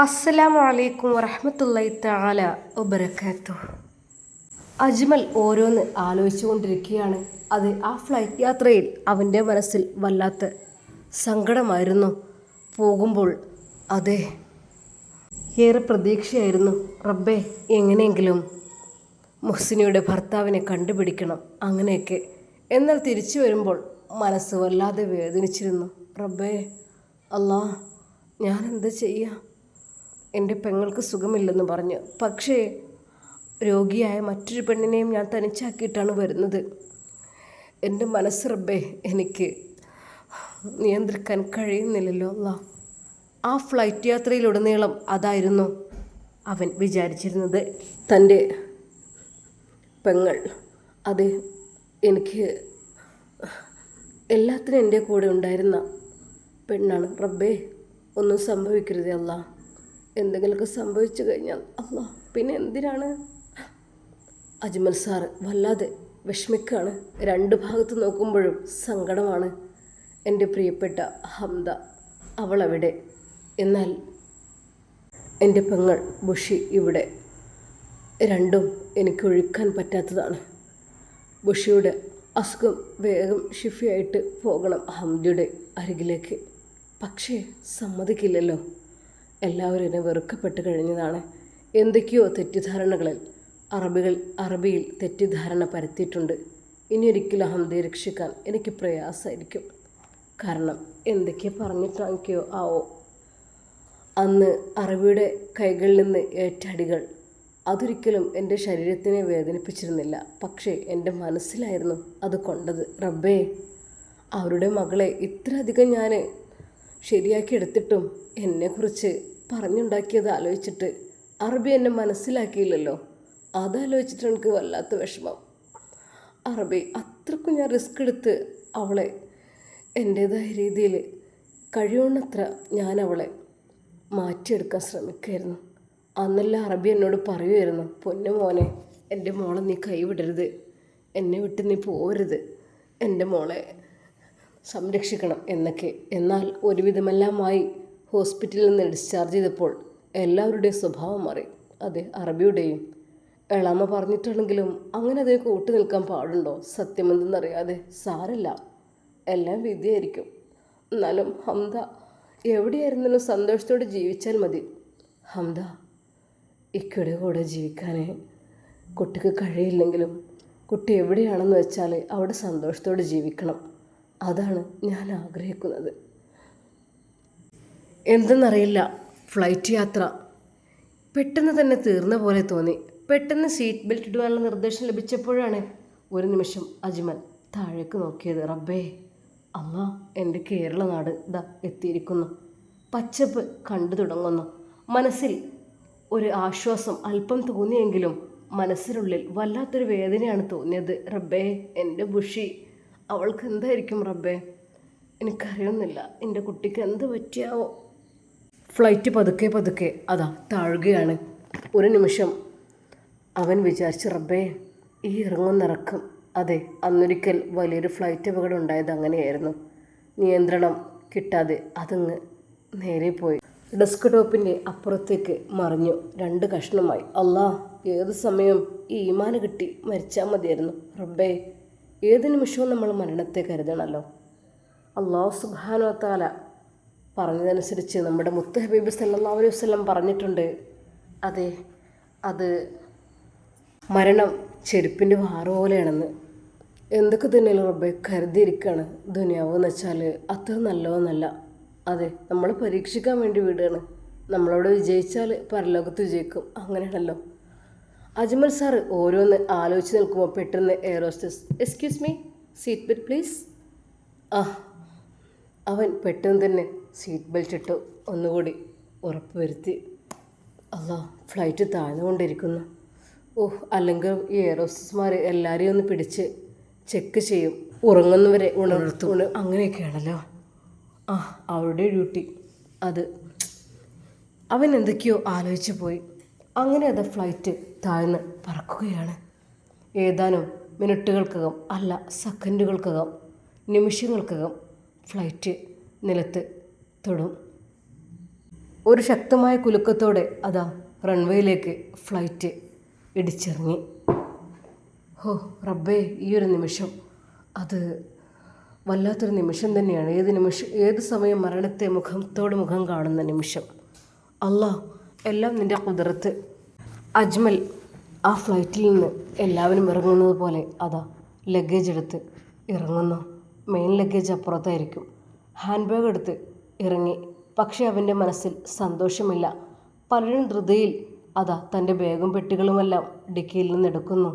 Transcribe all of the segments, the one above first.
അസ്സലാമു അലൈക്കും വറഹ്മത്തുള്ളാഹി തആല വബറകാതുഹു. അജ്മൽ ഓരോന്ന് ആലോചിച്ചുകൊണ്ടിരിക്കുകയാണ്. അത് ആ ഫ്ലൈറ്റ് യാത്രയിൽ അവൻ്റെ മനസ്സിൽ വല്ലാത്ത സങ്കടമായിരുന്നു. പോകുമ്പോൾ അതെ ഏറെ പ്രതീക്ഷയായിരുന്നു. റബ്ബേ, എങ്ങനെയെങ്കിലും മുഹ്സിനയുടെ ഭർത്താവിനെ കണ്ടുപിടിക്കണം, അങ്ങനെയൊക്കെ. എന്നാൽ തിരിച്ചു വരുമ്പോൾ മനസ്സ് വല്ലാതെ വേദനിച്ചിരുന്നു. റബ്ബേ, അല്ലാ, ഞാൻ എന്താ ചെയ്യുക? എൻ്റെ പെങ്ങൾക്ക് സുഖമില്ലെന്ന് പറഞ്ഞു. പക്ഷേ രോഗിയായ മറ്റൊരു പെണ്ണിനെയും ഞാൻ തനിച്ചാക്കിയിട്ടാണ് വരുന്നത്. എൻ്റെ മനസ്സ് റബ്ബേ എനിക്ക് നിയന്ത്രിക്കാൻ കഴിയുന്നില്ലല്ലോ അല്ലാ. ആ ഫ്ലൈറ്റ് യാത്രയിലുടനീളം അതായിരുന്നു അവൻ വിചാരിച്ചിരുന്നത്. തൻ്റെ പെങ്ങൾ അത് എനിക്ക് എല്ലാത്തിനും എൻ്റെ കൂടെ ഉണ്ടായിരുന്ന പെണ്ണാണ്. റബ്ബേ, ഒന്നും സംഭവിക്കരുതേ അല്ലാ. എന്തെങ്കിലുമൊക്കെ സംഭവിച്ചു കഴിഞ്ഞാൽ അല്ലാ പിന്നെ എന്തിനാണ്? അജ്മൽ സാറ് വല്ലാതെ വിഷമിക്കുകയാണ്. രണ്ട് ഭാഗത്ത് നോക്കുമ്പോഴും സങ്കടമാണ്. എൻ്റെ പ്രിയപ്പെട്ട ഹംദ, അവളവിടെ. എന്നാൽ എൻ്റെ പെങ്ങൾ ബുഷി ഇവിടെ. രണ്ടും എനിക്ക് ഒഴിക്കാൻ പറ്റാത്തതാണ്. ബുഷിയുടെ അസുഖം വേഗം ഷിഫിയായിട്ട് പോകണം ഹംദയുടെ അരികിലേക്ക്. പക്ഷേ സമ്മതിക്കില്ലല്ലോ. എല്ലാവരും എന്നെ വെറുക്കപ്പെട്ട് കഴിഞ്ഞതാണ്. എന്തൊക്കെയോ തെറ്റിദ്ധാരണകളിൽ അറബിയിൽ തെറ്റിദ്ധാരണ പരത്തിയിട്ടുണ്ട്. ഇനിയൊരിക്കലും ഹംദയെ രക്ഷിക്കാൻ എനിക്ക് പ്രയാസമായിരിക്കും. കാരണം എന്തൊക്കെയോ പറഞ്ഞിട്ടാണെങ്കിയോ ആവോ. അന്ന് അറബിയുടെ കൈകളിൽ നിന്ന് ഏറ്റടികൾ അതൊരിക്കലും എൻ്റെ ശരീരത്തിനെ വേദനിപ്പിച്ചിരുന്നില്ല. പക്ഷേ എൻ്റെ മനസ്സിലായിരുന്നു അത് കൊണ്ടത്. റബ്ബേ, അവരുടെ മകളെ ഇത്രയധികം ഞാൻ ശരിയാക്കി എടുത്തിട്ടും എന്നെക്കുറിച്ച് പറഞ്ഞുണ്ടാക്കിയത് ആലോചിച്ചിട്ട് അറബി എന്നെ മനസ്സിലാക്കിയില്ലല്ലോ. അതാലോചിച്ചിട്ട് എനിക്ക് വല്ലാത്ത വിഷമം. അറബി അത്രക്കും ഞാൻ റിസ്ക് എടുത്ത് അവളെ എൻ്റേതായ രീതിയിൽ കഴിയുന്നത്ര ഞാൻ അവളെ മാറ്റിയെടുക്കാൻ ശ്രമിക്കുമായിരുന്നു. അന്നെല്ലാം അറബി എന്നോട് പറയുമായിരുന്നു, പൊന്നു മോനെ, എൻ്റെ മോളെ നീ കൈവിടരുത്, എന്നെ വിട്ട് നീ പോരുത്, എൻ്റെ മോളെ സംരക്ഷിക്കണം എന്നൊക്കെ. എന്നാൽ ഒരുവിധമെല്ലാമായി ഹോസ്പിറ്റലിൽ നിന്ന് ഡിസ്ചാർജ് ചെയ്തപ്പോൾ എല്ലാവരുടെയും സ്വഭാവം മാറി. അതെ, അറബിയുടെയും. എളാമ പറഞ്ഞിട്ടാണെങ്കിലും അങ്ങനെ അതിന് കൂട്ടു നിൽക്കാൻ പാടുണ്ടോ? സത്യമെന്തെന്നറിയാതെ. സാരല്ല, എല്ലാം വിധിയായിരിക്കും. എന്നാലും ഹംദ എവിടെയായിരുന്നാലും സന്തോഷത്തോടെ ജീവിച്ചാൽ മതി. ഹംദ, ഇക്കയുടെ കൂടെ ജീവിക്കാൻ കുട്ടിക്ക് കഴിയില്ലെങ്കിലും കുട്ടി എവിടെയാണെന്ന് വെച്ചാൽ അവിടെ സന്തോഷത്തോടെ ജീവിക്കണം. അതാണ് ഞാൻ ആഗ്രഹിക്കുന്നത്. എന്തെന്നറിയില്ല, ഫ്ലൈറ്റ് യാത്ര പെട്ടെന്ന് തന്നെ തീർന്ന പോലെ തോന്നി. പെട്ടെന്ന് സീറ്റ് ബെൽറ്റ് ഇടുവാനുള്ള നിർദ്ദേശം ലഭിച്ചപ്പോഴാണ് ഒരു നിമിഷം അജ്മൽ താഴേക്ക് നോക്കിയത്. റബ്ബേ, അല്ലാ, എൻ്റെ കേരള നാട് ഇതാ എത്തിയിരിക്കുന്നു. പച്ചപ്പ് കണ്ടു തുടങ്ങുന്നു. മനസ്സിൽ ഒരു ആശ്വാസം അല്പം തോന്നിയെങ്കിലും മനസ്സിനുള്ളിൽ വല്ലാത്തൊരു വേദനയാണ് തോന്നിയത്. റബ്ബേ, എൻ്റെ ബുഷി, അവൾക്ക് എന്തായിരിക്കും റബ്ബേ? എനിക്കറിയുന്നില്ല, എൻ്റെ കുട്ടിക്ക് എന്ത് പറ്റിയാവോ? ഫ്ലൈറ്റ് പതുക്കെ പതുക്കെ അതാ താഴുകയാണ്. ഒരു നിമിഷം അവൻ വിചാരിച്ചു, റബ്ബേ, ഈ ഇറങ്ങുന്നിറക്കം. അതെ, അന്നൊരിക്കൽ വലിയൊരു ഫ്ലൈറ്റ് അപകടം ഉണ്ടായത് അങ്ങനെയായിരുന്നു. നിയന്ത്രണം കിട്ടാതെ അതങ്ങ് നേരെ പോയി ഡെസ്ക് ടോപ്പിൻ്റെ അപ്പുറത്തേക്ക് മറിഞ്ഞു. 2 കഷ്ണമായി. അല്ലാ, ഏത് സമയം ഈ ഈമാന് കിട്ടി മരിച്ചാൽ മതിയായിരുന്നു. റബ്ബേ, ഏത് നിമിഷവും നമ്മൾ മരണത്തെ കരുതണമല്ലോ. അല്ലാഹു സുബ്ഹാനഹു വ തആല പറഞ്ഞതനുസരിച്ച് നമ്മുടെ മുത്ത് ഹബീബ് സല്ലല്ലാഹു അലൈഹി വസല്ലം പറഞ്ഞിട്ടുണ്ട്. അതെ, അത് മരണം ചെരുപ്പിൻ്റെ വാറ് പോലെയാണെന്ന്. എന്തൊക്കെ തന്നെയല്ലോ റബ്ബേ കരുതിയിരിക്കുകയാണ്. ദുനിയാവ് എന്ന് വെച്ചാൽ അത്ര നല്ലതൊന്നല്ല. അതെ, നമ്മൾ പരീക്ഷിക്കാൻ വേണ്ടി വിടുകയാണ്. നമ്മളവിടെ വിജയിച്ചാൽ പരലോകത്ത് വിജയിക്കും, അങ്ങനെയാണല്ലോ. അജ്മൽ സാറ് ഓരോന്ന് ആലോചിച്ച് നിൽക്കുമ്പോൾ പെട്ടെന്ന് air hostess, excuse me, seat belt please. അവൻ പെട്ടെന്ന് തന്നെ സീറ്റ് ബെൽറ്റ് ഇട്ടു. ഒന്നുകൂടി ഉറപ്പ് വരുത്തി. അല്ലാ, ഫ്ലൈറ്റ് താഴ്ന്നുകൊണ്ടിരിക്കുന്നു. അല്ലെങ്കിൽ ഈ എയർ ഹോസ്റ്റസ്മാർ എല്ലാവരെയും ഒന്ന് പിടിച്ച് ചെക്ക് ചെയ്യും, ഉറങ്ങുന്നവരെ ഉണർത്തും, അങ്ങനെയൊക്കെയാണല്ലോ അവരുടെ ഡ്യൂട്ടി. അത് അവൻ എന്തൊക്കെയോ ആലോചിച്ച് പോയി. അങ്ങനെ അത് ഫ്ലൈറ്റ് താഴ്ന്ന് പറക്കുകയാണ്. ഏതാനും മിനിറ്റുകൾക്കകം, അല്ല സെക്കൻഡുകൾക്കകം, നിമിഷങ്ങൾക്കകം ഫ്ലൈറ്റ് നിലത്ത് തൊടും. ഒരു ശക്തമായ കുലുക്കത്തോടെ അതാ റൺവേയിലേക്ക് ഫ്ലൈറ്റ് ഇടിച്ചിറങ്ങി. ഹോ റബ്ബേ, ഈ ഒരു നിമിഷം അത് വല്ലാത്തൊരു നിമിഷം തന്നെയാണ്. ഏത് സമയം മരണത്തെ മുഖത്തോട് മുഖം കാണുന്ന നിമിഷം. അല്ലാ, എല്ലാം നിൻ്റെ കുതിരത്ത്. അജ്മൽ ആ ഫ്ലൈറ്റിൽ നിന്ന് എല്ലാവരും ഇറങ്ങുന്നത് പോലെ അതാ ലഗേജ് എടുത്ത് ഇറങ്ങുന്നു. മെയിൻ ലഗേജ് അപ്പുറത്തായിരിക്കും. ഹാൻഡ് ബാഗ് എടുത്ത് ഇറങ്ങി. പക്ഷേ അവൻ്റെ മനസ്സിൽ സന്തോഷമില്ല. പലരും ധൃതിയിൽ അതാ തൻ്റെ ബാഗും പെട്ടികളുമെല്ലാം ഡിക്കിയിൽ നിന്ന് എടുക്കുന്നു.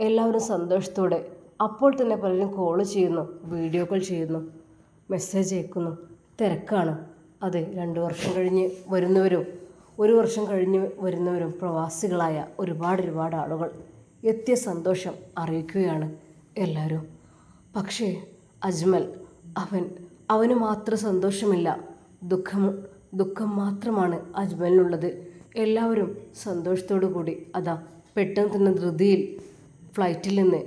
എല്ലാവരും സന്തോഷത്തോടെ. അപ്പോൾ തന്നെ പലരും കോൾ ചെയ്യുന്നു, വീഡിയോ കോൾ ചെയ്യുന്നു, മെസ്സേജ് അയക്കുന്നു. തിരക്കാണ്. അതെ, 2 വർഷം കഴിഞ്ഞ് വരുന്നവരും 1 വർഷം കഴിഞ്ഞ് വരുന്നവരും പ്രവാസികളായ ഒരുപാട് ആളുകൾ എത്തിയ സന്തോഷം അറിയിക്കുകയാണ് എല്ലാവരും. പക്ഷേ അജ്മൽ അവന് മാത്രം സന്തോഷമില്ല, ദുഃഖം മാത്രമാണ് അജ്മലിനുള്ളത്. എല്ലാവരും സന്തോഷത്തോടു കൂടി അതാ പെട്ടെന്ന് തന്നെ ധൃതിയിൽ ഫ്ലൈറ്റിൽ നിന്ന്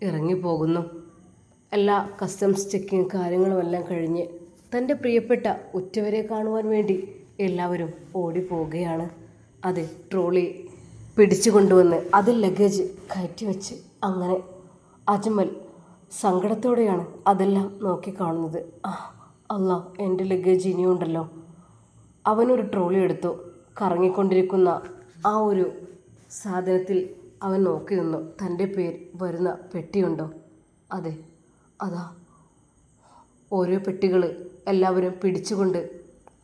ഇറങ്ങിപ്പോകുന്നു. എല്ലാ കസ്റ്റംസ് ചെക്കിങ് കാര്യങ്ങളുമെല്ലാം കഴിഞ്ഞ് തൻ്റെ പ്രിയപ്പെട്ട ഉറ്റവരെ കാണുവാൻ വേണ്ടി എല്ലാവരും ഓടിപ്പോവുകയാണ്. അത് ട്രോളി പിടിച്ചു കൊണ്ടുവന്ന് അതിൽ ലഗേജ് കയറ്റി വെച്ച് അങ്ങനെ അജ്മൽ സങ്കടത്തോടെയാണ് അതെല്ലാം നോക്കിക്കാണുന്നത്. അല്ലാ, എൻ്റെ ലഗേജ് ഇനിയുണ്ടല്ലോ. അവനൊരു ട്രോളി എടുത്തു. കറങ്ങിക്കൊണ്ടിരിക്കുന്ന ആ ഒരു സാധനത്തിൽ അവൻ നോക്കി നിന്നു. തൻ്റെ പേര് വരുന്ന പെട്ടിയുണ്ടോ? അതെ, അതാ ഓരോ പെട്ടികൾ എല്ലാവരും പിടിച്ചുകൊണ്ട്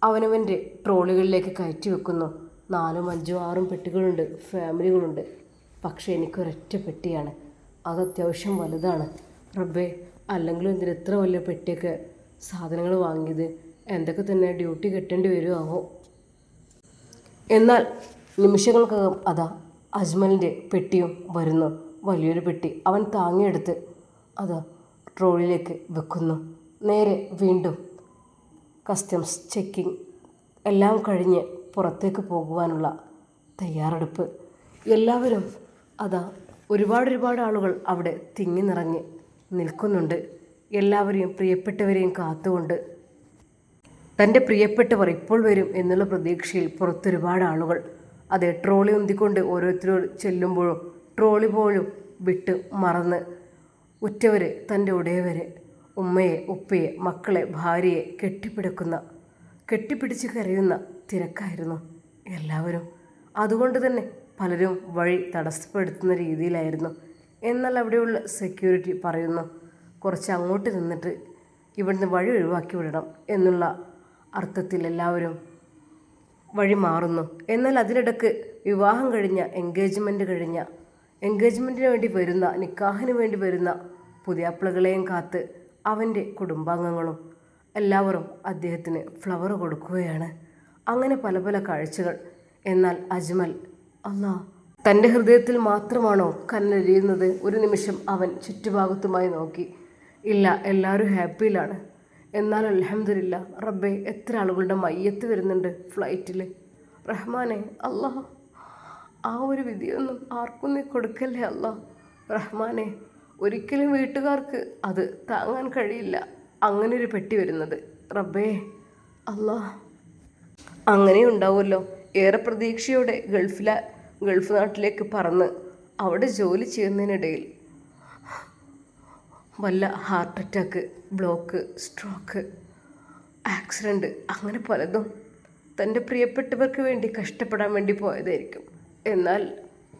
അവനവൻ്റെ ട്രോളികളിലേക്ക് കയറ്റി വെക്കുന്നു. 4, 5, 6 പെട്ടികളുണ്ട്, ഫാമിലികളുണ്ട്. പക്ഷേ എനിക്കൊരൊറ്റ പെട്ടിയാണ്. അത് അത്യാവശ്യം വലുതാണ്. റബ്ബേ, അല്ലെങ്കിലും എന്തിന് ഇത്ര വലിയ പെട്ടിയൊക്കെ സാധനങ്ങൾ വാങ്ങിയത്? എന്തൊക്കെ തന്നെ ഡ്യൂട്ടി കെട്ടേണ്ടി വരുമോ? എന്നാൽ നിമിഷങ്ങൾക്കകം അതാ അജ്മലിൻ്റെ പെട്ടിയും വരുന്നു. വലിയൊരു പെട്ടി അവൻ താങ്ങിയെടുത്ത് അതാ ട്രോളിയിലേക്ക് വെക്കുന്നു. നേരെ വീണ്ടും കസ്റ്റംസ് ചെക്കിങ് എല്ലാം കഴിഞ്ഞ് പുറത്തേക്ക് പോകുവാനുള്ള തയ്യാറെടുപ്പ്. എല്ലാവരും അതാ ഒരുപാട് ആളുകൾ അവിടെ തിങ്ങി നിറഞ്ഞ് നിൽക്കുന്നുണ്ട്. എല്ലാവരെയും പ്രിയപ്പെട്ടവരെയും കാത്തുകൊണ്ട് തൻ്റെ പ്രിയപ്പെട്ടവർ ഇപ്പോൾ വരും എന്നുള്ള പ്രതീക്ഷയിൽ പുറത്തൊരുപാട് ആളുകൾ. അതെ, ട്രോളി ഉന്തിക്കൊണ്ട് ഓരോരുത്തരോട് ചെല്ലുമ്പോഴും ട്രോളി പോലും വിട്ട് മറന്ന് ഉറ്റവർ, തൻ്റെ ഉടയവരെ, ഉമ്മയെ, ഉപ്പയെ, മക്കളെ, ഭാര്യയെ കെട്ടിപ്പിടിച്ച് കരയുന്ന തിരക്കായിരുന്നു എല്ലാവരും. അതുകൊണ്ട് തന്നെ പലരും വഴി തടസ്സപ്പെടുത്തുന്ന രീതിയിലായിരുന്നു. എന്നാൽ അവിടെയുള്ള സെക്യൂരിറ്റി പറയുന്നു, കുറച്ച് അങ്ങോട്ട് നിന്നിട്ട് ഇവിടുന്ന് വഴി ഒഴിവാക്കി വിടണം എന്നുള്ള അർത്ഥത്തിൽ എല്ലാവരും വഴി മാറുന്നു. എന്നാൽ അതിനിടക്ക് വിവാഹം കഴിഞ്ഞ എൻഗേജ്മെൻറ്റിന് വേണ്ടി വരുന്ന, നിക്കാഹിന് വേണ്ടി വരുന്ന പുതിയാപ്പിളകളെയും കാത്ത് അവൻ്റെ കുടുംബാംഗങ്ങളും എല്ലാവരും അദ്ദേഹത്തിന് ഫ്ലവർ കൊടുക്കുകയാണ്. അങ്ങനെ പല കാഴ്ചകൾ. എന്നാൽ അജ്മൽ, അല്ലാ, തൻ്റെ ഹൃദയത്തിൽ മാത്രമാണോ കല്ലെരിയുന്നത്? ഒരു നിമിഷം അവൻ ചുറ്റുഭാഗത്തുമായി നോക്കി. ഇല്ല, എല്ലാവരും ഹാപ്പിയിലാണ്. എന്നാൽ അൽഹംദുലില്ലാ റബ്ബേ, എത്ര ആളുകളുടെ മയ്യത്ത് വരുന്നുണ്ട് ഫ്ലൈറ്റിൽ. റഹ്മാനെ, അല്ലാ, ആ ഒരു വിധിയൊന്നും ആർക്കും നീ കൊടുക്കല്ലേ അല്ലാ. റഹ്മാനെ, ഒരിക്കലും വീട്ടുകാർക്ക് അത് താങ്ങാൻ കഴിയില്ല അങ്ങനെ ഒരു പെട്ടി വരുന്നത്. റബ്ബേ, അല്ലാ, അങ്ങനെ ഉണ്ടാവുമല്ലോ. ഏറെ പ്രതീക്ഷയോടെ ഗൾഫ് നാട്ടിലേക്ക് പറന്ന് അവിടെ ജോലി ചെയ്യുന്നതിനിടയിൽ വല്ല heart attack, block, stroke, accident, അങ്ങനെ പലതും. തൻ്റെ പ്രിയപ്പെട്ടവർക്ക് വേണ്ടി കഷ്ടപ്പെടാൻ വേണ്ടി പോയതായിരിക്കും. എന്നാൽ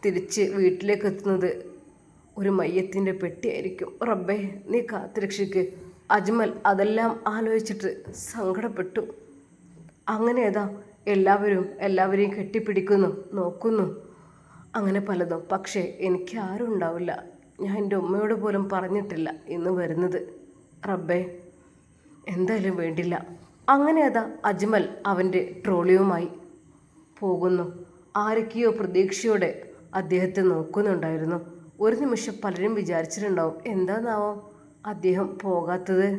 തിരിച്ച് വീട്ടിലേക്ക് എത്തുന്നത് ഒരു മയ്യത്തിൻ്റെ പെട്ടിയായിരിക്കും. റബ്ബേ, നീ കാത്തുരക്ഷിക്ക്. അജ്മൽ അതെല്ലാം ആലോചിച്ചിട്ട് സങ്കടപ്പെട്ടു. അങ്ങനെ ഏതാ എല്ലാവരെയും കെട്ടിപ്പിടിക്കുന്നു, നോക്കുന്നു, അങ്ങനെ പലതും. പക്ഷേ എനിക്ക് ആരും ഉണ്ടാവില്ല. ഞാൻ എൻ്റെ ഉമ്മയോട് പോലും പറഞ്ഞിട്ടില്ല ഇന്ന് വരുന്നത്. റബ്ബേ, എന്തായാലും വേണ്ടില്ല. അങ്ങനെ അതാ അജ്മൽ അവൻ്റെ ട്രോളിയുമായി പോകുന്നു. ആരൊക്കെയോ പ്രതീക്ഷയോടെ അദ്ദേഹത്തെ നോക്കുന്നുണ്ടായിരുന്നു. ഒരു നിമിഷം പലരും വിചാരിച്ചിട്ടുണ്ടാവും, എന്താന്നാവോ അദ്ദേഹം പോകാത്തത്,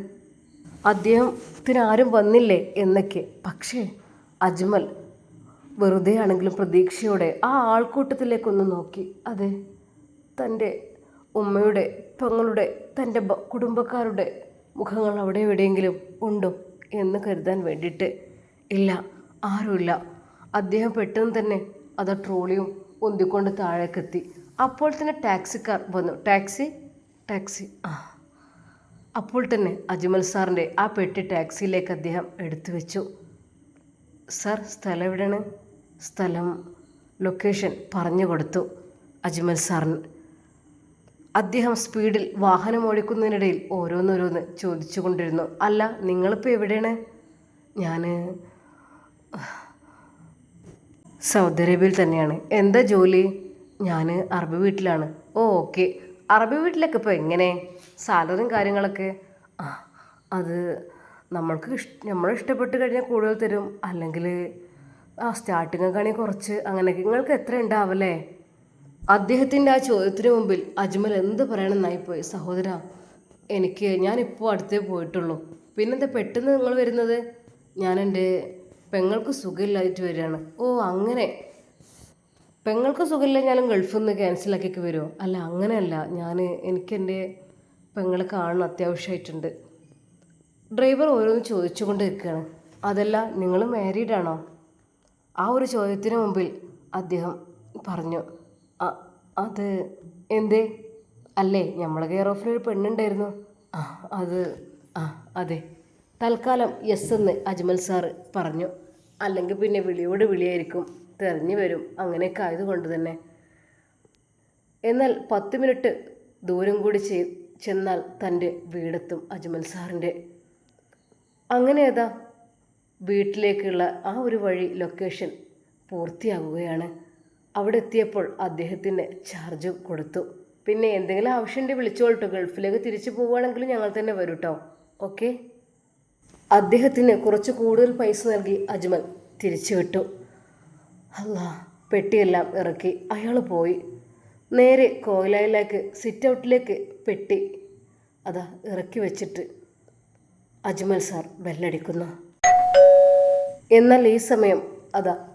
അദ്ദേഹത്തിന് ആരും വന്നില്ലേ എന്നൊക്കെ. പക്ഷേ അജ്മൽ വെറുതെ ആണെങ്കിലും പ്രതീക്ഷയോടെ ആ ആൾക്കൂട്ടത്തിലേക്കൊന്ന് നോക്കി. അതെ, തൻ്റെ ഉമ്മയുടെ, പെങ്ങളുടെ, തൻ്റെ കുടുംബക്കാരുടെ മുഖങ്ങൾ അവിടെ എവിടെയെങ്കിലും ഉണ്ടോ എന്ന് കരുതാൻ വേണ്ടിയിട്ട്. ഇല്ല, ആരുമില്ല. അദ്ദേഹം പെട്ടെന്ന് തന്നെ അത് ട്രോളിയും ഒന്തിക്കൊണ്ട് താഴേക്കെത്തി. അപ്പോൾ തന്നെ ടാക്സിക്കാർ വന്നു. ടാക്സി ടാക്സി അപ്പോൾ തന്നെ അജ്മൽ സാറിൻ്റെ ആ പെട്ടി ടാക്സിയിലേക്ക് അദ്ദേഹം എടുത്തു വെച്ചു. സാർ, സ്ഥലം എവിടെയാണ്? സ്ഥലം ലൊക്കേഷൻ പറഞ്ഞു കൊടുത്തു അജ്മൽ സാറിന്. അദ്ദേഹം സ്പീഡിൽ വാഹനം ഓടിക്കുന്നതിനിടയിൽ ഓരോന്നോരോന്ന് ചോദിച്ചു കൊണ്ടിരുന്നു. അല്ല, നിങ്ങളിപ്പോൾ എവിടെയാണ്? ഞാൻ സൗദി അറേബ്യയിൽ തന്നെയാണ്. എന്താ ജോലി? ഞാൻ അറബി വീട്ടിലാണ്. ഓ, ഓക്കെ. അറബി വീട്ടിലൊക്കെ ഇപ്പോൾ എങ്ങനെ സാലറിയും കാര്യങ്ങളൊക്കെ? അത് നമ്മൾ ഇഷ്ടപ്പെട്ട് കഴിഞ്ഞാൽ കൂടുതൽ തരും, അല്ലെങ്കിൽ സ്റ്റാർട്ടിങ് ഒക്കെ ആണെങ്കിൽ കുറച്ച്, അങ്ങനെയൊക്കെ. നിങ്ങൾക്ക് എത്ര ഉണ്ടാവല്ലേ? അദ്ദേഹത്തിൻ്റെ ആ ചോദ്യത്തിന് മുമ്പിൽ അജ്മൽ എന്ത് പറയണമെന്നായിപ്പോയി. സഹോദര, ഞാനിപ്പോൾ അടുത്തേ പോയിട്ടുള്ളൂ. പിന്നെന്താ പെട്ടെന്ന് നിങ്ങൾ വരുന്നത്? ഞാൻ എൻ്റെ പെങ്ങൾക്ക് സുഖമില്ലായിട്ട് വരികയാണ്. ഓ, അങ്ങനെ. പെങ്ങൾക്ക് സുഖമില്ല, ഞാനും ഗൾഫിൽ നിന്ന് ക്യാൻസലാക്കിയൊക്കെ വരുമോ? അല്ല, അങ്ങനെയല്ല. എനിക്കെൻ്റെ പെങ്ങളെ കാണണം, അത്യാവശ്യമായിട്ടുണ്ട്. ഡ്രൈവർ ഓരോന്ന് ചോദിച്ചുകൊണ്ട് നിൽക്കുകയാണ്. അതല്ല, നിങ്ങൾ മാരീഡാണോ? ആ ഒരു ചോദ്യത്തിന് മുമ്പിൽ അദ്ദേഹം പറഞ്ഞു, അത് എന്തേ? അല്ലേ, നമ്മളെ കെയർ ഓഫിലൊരു പെണ്ണുണ്ടായിരുന്നു. അതെ. തൽക്കാലം യെസ് എന്ന് അജ്മൽ സാറ് പറഞ്ഞു. അല്ലെങ്കിൽ പിന്നെ വിളിയോട് വിളിയായിരിക്കും, തെരഞ്ഞു വരും, അങ്ങനെയൊക്കെ ആയതുകൊണ്ട് തന്നെ. എന്നാൽ 10 മിനിറ്റ് ദൂരം കൂടി ചെന്നാൽ തൻ്റെ വീടെത്തും അജ്മൽ സാറിൻ്റെ. അങ്ങനെ വീട്ടിലേക്കുള്ള ആ ഒരു വഴി ലൊക്കേഷൻ പൂർത്തിയാകുകയാണ്. അവിടെ എത്തിയപ്പോൾ അദ്ദേഹത്തിന് ചാർജ് കൊടുത്തു. പിന്നെ എന്തെങ്കിലും ആവശ്യമുണ്ടെങ്കിൽ വിളിച്ചോളട്ടോ, ഗൾഫിലേക്ക് തിരിച്ചു പോവുകയാണെങ്കിൽ ഞങ്ങൾ തന്നെ വരും കേട്ടോ. ഓക്കെ. അദ്ദേഹത്തിന് കുറച്ച് കൂടുതൽ പൈസ നൽകി അജ്മൽ തിരിച്ചു വിട്ടു. അല്ലാ, പെട്ടിയെല്ലാം ഇറക്കി അയാൾ പോയി. നേരെ കോയിലയിലേക്ക് സിറ്റ് ഔട്ടിലേക്ക് പെട്ടി ഇറക്കി വെച്ചിട്ട് അജ്മൽ സാർ ബെല്ലടിക്കുന്നു. എന്നാൽ ഈ സമയം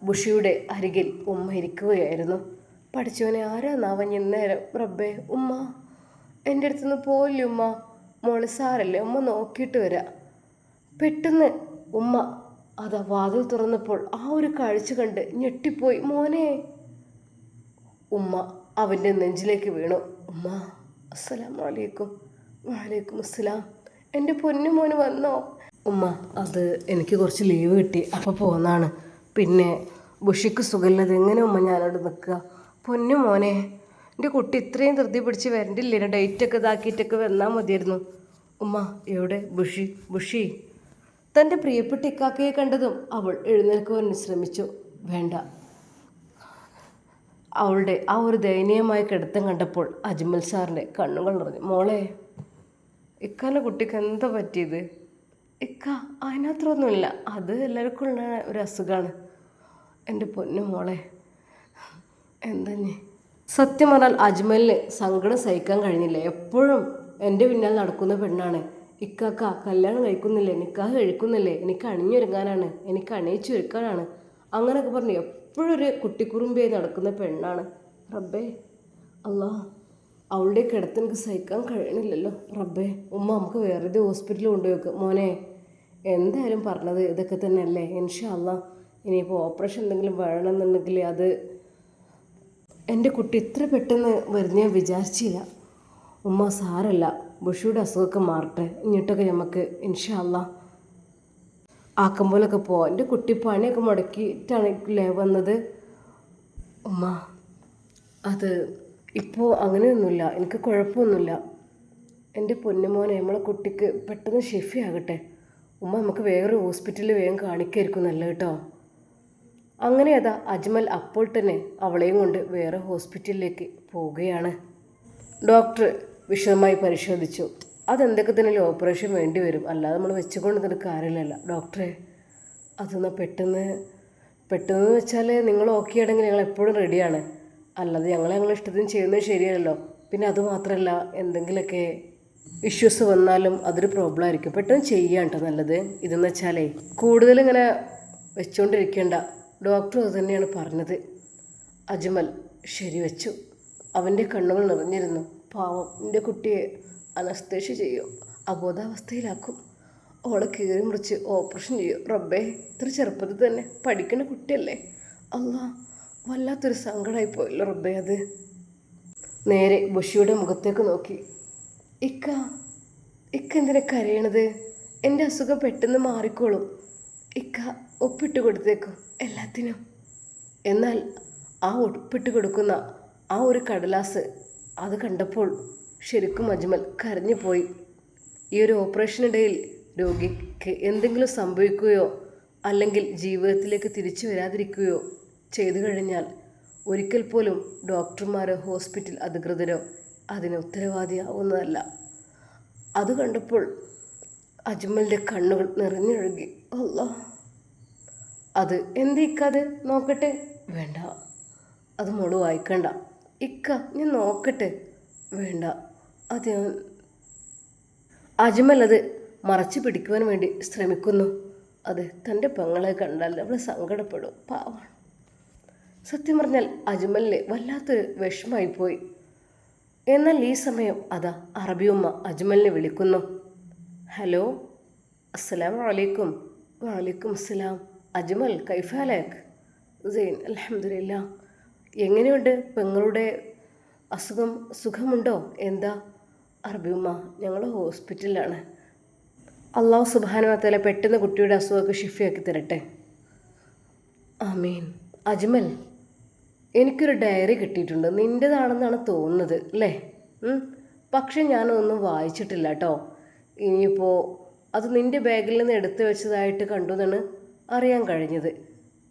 ബുഷിയുടെ അരികിൽ ഉമ്മ ഇരിക്കുകയായിരുന്നു. പഠിച്ചവനെ, ആരാന്നാവൻ ഇന്നേരം? റബ്ബേ, ഉമ്മ എൻ്റെ അടുത്തുനിന്ന് പോയില്ലേ ഉമ്മ? മോള് സാരല്ലേ, ഉമ്മ നോക്കിയിട്ട് വരാം. പെട്ടെന്ന് ഉമ്മ വാതിൽ തുറന്നപ്പോൾ ആ ഒരു കാഴ്ച കണ്ട് ഞെട്ടിപ്പോയി. മോനെ! ഉമ്മ അവൻ്റെ നെഞ്ചിലേക്ക് വീണു. ഉമ്മ, അസ്സലാമു അലൈക്കും. വലൈക്കും അസ്സലാം. എൻ്റെ പൊന്നു മോന് വന്നോ? ഉമ്മ, എനിക്ക് കുറച്ച് ലീവ് കിട്ടി, അപ്പോൾ പോന്നാണ്. പിന്നെ ബുഷിക്ക് സുഖമില്ലത്, എങ്ങനെ ഉമ്മ ഞാനവിടെ നിൽക്കുക? പൊന്നു മോനെ, എൻ്റെ കുട്ടി ഇത്രയും ധൃതി പിടിച്ച് വരണ്ടില്ലേ? ഡേറ്റൊക്കെ ഇതാക്കിയിട്ടൊക്കെ വന്നാൽ മതിയായിരുന്നു. ഉമ്മ, എവിടെ ബുഷി? തൻ്റെ പ്രിയപ്പെട്ട ഇക്കാക്കയെ കണ്ടതും അവൾ എഴുന്നേൽക്കുവാൻ ശ്രമിച്ചു. വേണ്ട. അവളുടെ ആ ഒരു ദയനീയമായ കിടത്തം കണ്ടപ്പോൾ അജ്മൽ സാറിൻ്റെ കണ്ണുകൾ നിറഞ്ഞു. മോളെ, ഇക്കാൻ്റെ കുട്ടിക്ക് എന്താ പറ്റിയത്? ഇക്ക, അതിനത്രയൊന്നുമില്ല, അത് എല്ലാവർക്കും ഉള്ള ഒരു അസുഖമാണ്. എൻ്റെ പൊന്നു മോളെ, എന്താ? സത്യം പറഞ്ഞാൽ അജ്മലിന് സങ്കടം സഹിക്കാൻ കഴിഞ്ഞില്ല. എപ്പോഴും എൻ്റെ പിന്നാലെ നടക്കുന്ന പെണ്ണാണ്. ഇക്കാക്ക കല്യാണം കഴിക്കുന്നില്ലേ, നിക്കാഹ് കഴിക്കുന്നില്ലേ, എനിക്ക് അണിഞ്ഞൊരുങ്ങാനാണ്, എനിക്ക് അണിയിച്ചൊരുക്കാനാണ്, അങ്ങനെയൊക്കെ പറഞ്ഞു എപ്പോഴും ഒരു കുട്ടിക്കുറുമ്പിയായി നടക്കുന്ന പെണ്ണാണ്. റബ്ബേ, അല്ലാ, അവളുടെ കിടത്ത് എനിക്ക് സഹിക്കാൻ കഴിയണില്ലല്ലോ റബ്ബേ. ഉമ്മ, നമുക്ക് വേറെ ഹോസ്പിറ്റലിൽ കൊണ്ടുപോയി മോനെ. എന്തായാലും പറഞ്ഞത് ഇതൊക്കെ തന്നെ അല്ലേ? ഇൻഷാ അല്ലാ, ഇനിയിപ്പോൾ ഓപ്പറേഷൻ എന്തെങ്കിലും വേണമെന്നുണ്ടെങ്കിൽ എൻ്റെ കുട്ടി ഇത്ര പെട്ടെന്ന് വരുന്ന ഞാൻ വിചാരിച്ചില്ല. ഉമ്മ, സാരല്ല, ബുഷിയുടെ അസുഖമൊക്കെ മാറട്ടെ, ഇങ്ങോട്ടൊക്കെ നമുക്ക് ഇൻഷാ അല്ലാ ആക്കം പോലൊക്കെ പോവാം. എൻ്റെ കുട്ടി പണിയൊക്കെ മുടക്കിയിട്ടാണ് വന്നത്. ഉമ്മ, ഇപ്പോൾ അങ്ങനെയൊന്നുമില്ല, എനിക്ക് കുഴപ്പമൊന്നുമില്ല. എൻ്റെ പൊന്നുമോനെ, നമ്മളെ കുട്ടിക്ക് പെട്ടെന്ന് ഷിഫി ആകട്ടെ. ഉമ്മ, നമുക്ക് വേറൊരു ഹോസ്പിറ്റലിൽ വേഗം കാണിക്കായിരിക്കും നല്ലത് കേട്ടോ. അങ്ങനെ അജ്മൽ അപ്പോൾ തന്നെ അവളെയും കൊണ്ട് വേറെ ഹോസ്പിറ്റലിലേക്ക് പോവുകയാണ്. ഡോക്ടർ വിശദമായി പരിശോധിച്ചു. അതെന്തൊക്കെ തന്നെ ഓപ്പറേഷൻ വേണ്ടി വരും, അല്ലാതെ നമ്മൾ വെച്ചുകൊണ്ട് നിന്നിട്ട് കാര്യമില്ലല്ല ഡോക്ടറെ. അതൊന്ന് പെട്ടെന്ന് വെച്ചാൽ നിങ്ങൾ ഓക്കെ ആണെങ്കിൽ ഞങ്ങൾ എപ്പോഴും റെഡിയാണ്, അല്ലാതെ ഞങ്ങളെ ഇഷ്ടത്തിന് ചെയ്യുന്നത് ശരിയല്ലല്ലോ. പിന്നെ അതുമാത്രമല്ല, എന്തെങ്കിലുമൊക്കെ ഇഷ്യൂസ് വന്നാലും അതൊരു പ്രോബ്ലം ആയിരിക്കും. പെട്ടെന്ന് ചെയ്യാൻ കേട്ടോ നല്ലത്. ഇതെന്ന് വെച്ചാലേ കൂടുതലിങ്ങനെ വെച്ചുകൊണ്ടിരിക്കേണ്ട. ഡോക്ടർ അത് തന്നെയാണ് പറഞ്ഞത്. അജ്മൽ ശരിവെച്ചു. അവൻ്റെ കണ്ണുകൾ നിറഞ്ഞിരുന്നു. പാവം, എൻ്റെ കുട്ടിയെ അനസ്തേഷ്യ ചെയ്യും, അബോധാവസ്ഥയിലാക്കും, അവളെ കീറി മുറിച്ച് ഓപ്പറേഷൻ ചെയ്യും. റബ്ബേ, ഇത്ര ചെറുപ്പത്തിൽ തന്നെ പഠിക്കുന്ന കുട്ടിയല്ലേ, അല്ലാ, വല്ലാത്തൊരു സങ്കടമായി പോയല്ലോ റബ്ബേ അത്. നേരെ ബുഷിയുടെ മുഖത്തേക്ക് നോക്കി. ഇക്ക ഇക്ക എന്തിനാ കരയണത്? എൻ്റെ അസുഖം പെട്ടെന്ന് മാറിക്കോളും. ഇക്ക ഒപ്പിട്ട് കൊടുത്തേക്കും എല്ലാത്തിനും. എന്നാൽ ആ ഒപ്പിട്ട് കൊടുക്കുന്ന ആ ഒരു കടലാസ് അത് കണ്ടപ്പോൾ ശരിക്കും അജ്മൽ കരഞ്ഞു പോയി. ഈ ഒരു ഓപ്പറേഷനിടയിൽ രോഗിക്ക് എന്തെങ്കിലും സംഭവിക്കുകയോ അല്ലെങ്കിൽ ജീവിതത്തിലേക്ക് തിരിച്ചു വരാതിരിക്കുകയോ ചെയ്തു കഴിഞ്ഞാൽ ഒരിക്കൽ പോലും ഡോക്ടർമാരോ ഹോസ്പിറ്റൽ അധികൃതരോ അതിന് ഉത്തരവാദിയാവുന്നതല്ല. അത് കണ്ടപ്പോൾ അജ്മലിൻ്റെ കണ്ണുകൾ നിറഞ്ഞൊഴുകി. അല്ലാ, അത് എന്തിക്കത് നോക്കട്ടെ? വേണ്ട, അത് മോള് വായിക്കണ്ട. ഇക്ക ഞാൻ നോക്കട്ടെ. വേണ്ട, അത് ഞാൻ. അജ്മൽ അത് മറച്ചു പിടിക്കുവാൻ വേണ്ടി ശ്രമിക്കുന്നു. അത് തൻ്റെ പെങ്ങളെ കണ്ടാൽ അവൾ സങ്കടപ്പെടും, പാവാണ്. സത്യം പറഞ്ഞാൽ അജ്മലിന് വല്ലാത്തൊരു വിഷമമായിപ്പോയി. എന്നാൽ ഈ സമയം അതാ അറബിയുമ്മ അജ്മലിനെ വിളിക്കുന്നു. ഹലോ, അസ്സലാമു അലൈക്കും. വലൈക്കും അസ്സലാം. അജ്മൽ, കൈഫാലേക്ക്? സെയിൻ, അൽഹംദുലില്ലാ. എങ്ങനെയുണ്ട് പെങ്ങളുടെ അസുഖം? സുഖമുണ്ടോ? എന്താ? അറബിയുമ്മ, ഞങ്ങൾ ഹോസ്പിറ്റലിലാണ്. അള്ളാഹു സുബ്ഹാനഹു വ തആല പെട്ടെന്ന് കുട്ടിയുടെ അസുഖമൊക്കെ ഷിഫയാക്കി തരട്ടെ. ആമീൻ. അജ്മൽ, എനിക്കൊരു ഡയറി കിട്ടിയിട്ടുണ്ട്. നിൻ്റേതാണെന്നാണ് തോന്നുന്നത് അല്ലേ? പക്ഷെ ഞാനൊന്നും വായിച്ചിട്ടില്ല കേട്ടോ. ഇനിയിപ്പോൾ അത് നിൻ്റെ ബാഗിൽ നിന്ന് എടുത്തു വെച്ചതായിട്ട് കണ്ടു എന്നാണ് അറിയാൻ കഴിഞ്ഞത്.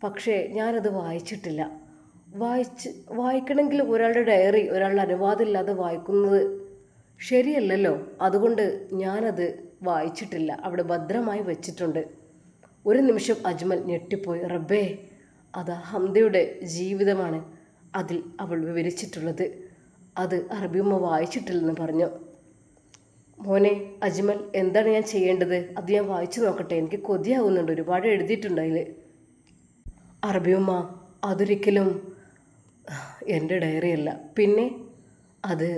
പക്ഷേ ഞാനത് വായിച്ചിട്ടില്ല. വായിക്കണമെങ്കിൽ ഒരാളുടെ ഡയറി ഒരാളുടെ അനുവാദമില്ലാതെ വായിക്കുന്നത് ശരിയല്ലല്ലോ. അതുകൊണ്ട് ഞാനത് വായിച്ചിട്ടില്ല, അവിടെ ഭദ്രമായി വെച്ചിട്ടുണ്ട്. ഒരു നിമിഷം അജ്മൽ ഞെട്ടിപ്പോയി. റബ്ബേ, അത് ഹംദയുടെ ജീവിതമാണ് അതിൽ അവൾ വിവരിച്ചിട്ടുള്ളത്. അത് അറബിയമ്മ വായിച്ചിട്ടില്ലെന്ന് പറഞ്ഞു. മോനെ അജ്മൽ, എന്താണ് ഞാൻ ചെയ്യേണ്ടത്? അത് ഞാൻ വായിച്ചു നോക്കട്ടെ, എനിക്ക് കൊതിയാവുന്നുണ്ട്. ഒരുപാട് എഴുതിയിട്ടുണ്ട് അതിൽ. അറബിയമ്മ, അതൊരിക്കലും എൻ്റെ ഡയറിയല്ല. പിന്നെ അത്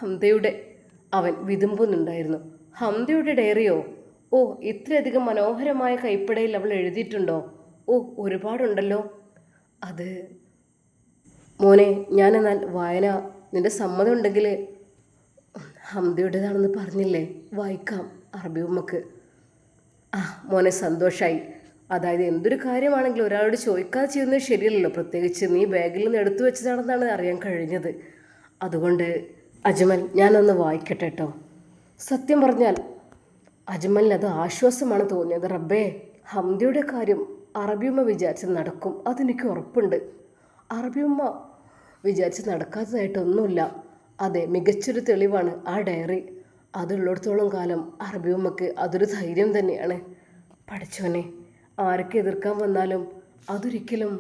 ഹംദയുടെ. അവൻ വിതുമ്പുന്നുണ്ടായിരുന്നു. ഹംദയുടെ ഡയറിയോ? ഓ, ഇത്രയധികം മനോഹരമായ കൈപ്പടയിൽ അവൾ എഴുതിയിട്ടുണ്ടോ? ഓ, ഒരുപാടുണ്ടല്ലോ. അത് മോനെ, ഞാനെന്നാൽ വായന നിൻ്റെ സമ്മതം ഉണ്ടെങ്കിൽ ഹംദയുടേതാണെന്ന് പറഞ്ഞില്ലേ, വായിക്കാം അറബി ഉമ്മക്ക്. മോനെ, സന്തോഷമായി. അതായത് എന്തൊരു കാര്യമാണെങ്കിലും ഒരാളോട് ചോദിക്കാതെ ചെയ്യുന്നത് ശരിയല്ലല്ലോ. പ്രത്യേകിച്ച് നീ ബാഗിൽ നിന്ന് എടുത്തു വെച്ചതാണെന്നാണ് അറിയാൻ കഴിഞ്ഞത്. അതുകൊണ്ട് അജ്മൽ, ഞാനൊന്ന് വായിക്കട്ടെ കേട്ടോ. സത്യം പറഞ്ഞാൽ അജ്മലിന് അത് ആശ്വാസമാണ് തോന്നിയത്. റബ്ബേ, ഹംദയുടെ കാര്യം അറബിയമ്മ വിചാരിച്ച് നടക്കും, അതെനിക്ക് ഉറപ്പുണ്ട്. അറബിയമ്മ വിചാരിച്ച് നടക്കാത്തതായിട്ടൊന്നുമില്ല. അതെ, മികച്ചൊരു തെളിവാണ് ആ ഡയറി. അതുള്ളിടത്തോളം കാലം അറബിയമ്മക്ക് അതൊരു ധൈര്യം തന്നെയാണ്. പഠിച്ചോനെ, ആരൊക്കെ എതിർക്കാൻ വന്നാലും അതൊരിക്കലും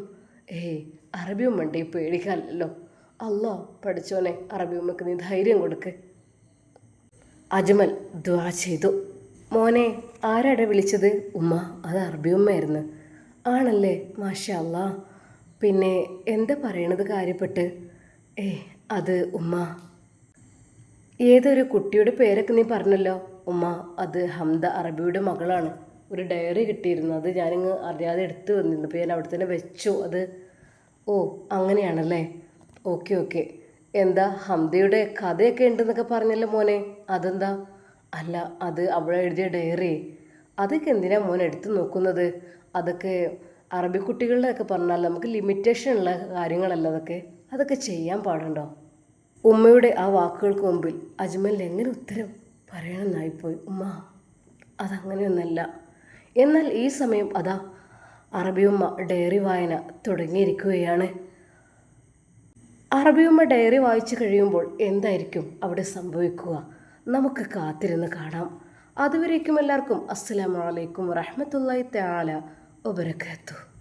അറബിയമ്മണ്ടേ പേടിക്കാനല്ലോ. അല്ലാ, പഠിച്ചോനെ, അറബിയമ്മക്ക് നീ ധൈര്യം കൊടുക്ക്. അജ്മൽ ദുആ ചെയ്തു. മോനെ, ആരാടെ വിളിച്ചത്? ഉമ്മ, അത് അറബിയമ്മയായിരുന്നു. ആണല്ലേ, മാഷാ അല്ലാ. പിന്നെ എന്താ പറയണത് കാര്യപ്പെട്ട്? അത് ഉമ്മ, ഏതൊരു കുട്ടിയുടെ പേരൊക്കെ നീ പറഞ്ഞല്ലോ. ഉമ്മ, അത് ഹംദ, അറബിയുടെ മകളാണ്. ഒരു ഡയറി കിട്ടിയിരുന്നു, അത് ഞാനിങ്ങ് അറിയാതെ എടുത്തു വന്നിരുന്നു. അപ്പോൾ ഞാൻ അവിടെ തന്നെ വെച്ചു അത്. ഓ, അങ്ങനെയാണല്ലേ. ഓക്കെ. എന്താ, ഹംദയുടെ കഥയൊക്കെ ഉണ്ടെന്നൊക്കെ പറഞ്ഞല്ലോ മോനെ, അതെന്താ? അല്ല, അത് അവൾ എഴുതിയ ഡയറി. അതൊക്കെ എന്തിനാ മോൻ എടുത്തു നോക്കുന്നത്? അതൊക്കെ അറബി കുട്ടികളുടെ ഒക്കെ പറഞ്ഞാൽ നമുക്ക് ലിമിറ്റേഷൻ ഉള്ള കാര്യങ്ങളല്ല അതൊക്കെ ചെയ്യാൻ പാടുണ്ടോ? ഉമ്മയുടെ ആ വാക്കുകൾക്ക് മുമ്പിൽ അജ്മലിന് എങ്ങനെ ഉത്തരം പറയണമെന്നായിപ്പോയി. ഉമ്മ, അതങ്ങനെയൊന്നല്ല. എന്നാൽ ഈ സമയം അതാ അറബിയമ്മ ഡയറി വായന തുടങ്ങിയിരിക്കുകയാണ്. അറബിയമ്മ ഡയറി വായിച്ചു കഴിയുമ്പോൾ എന്തായിരിക്കും അവിടെ സംഭവിക്കുക? നമുക്ക് കാത്തിരുന്ന് കാണാം. അതുവരേക്കും എല്ലാവർക്കും അസ്സലാമു അലൈക്കും വറഹ്മത്തുള്ളാഹി തആല വബറകാതുഹു.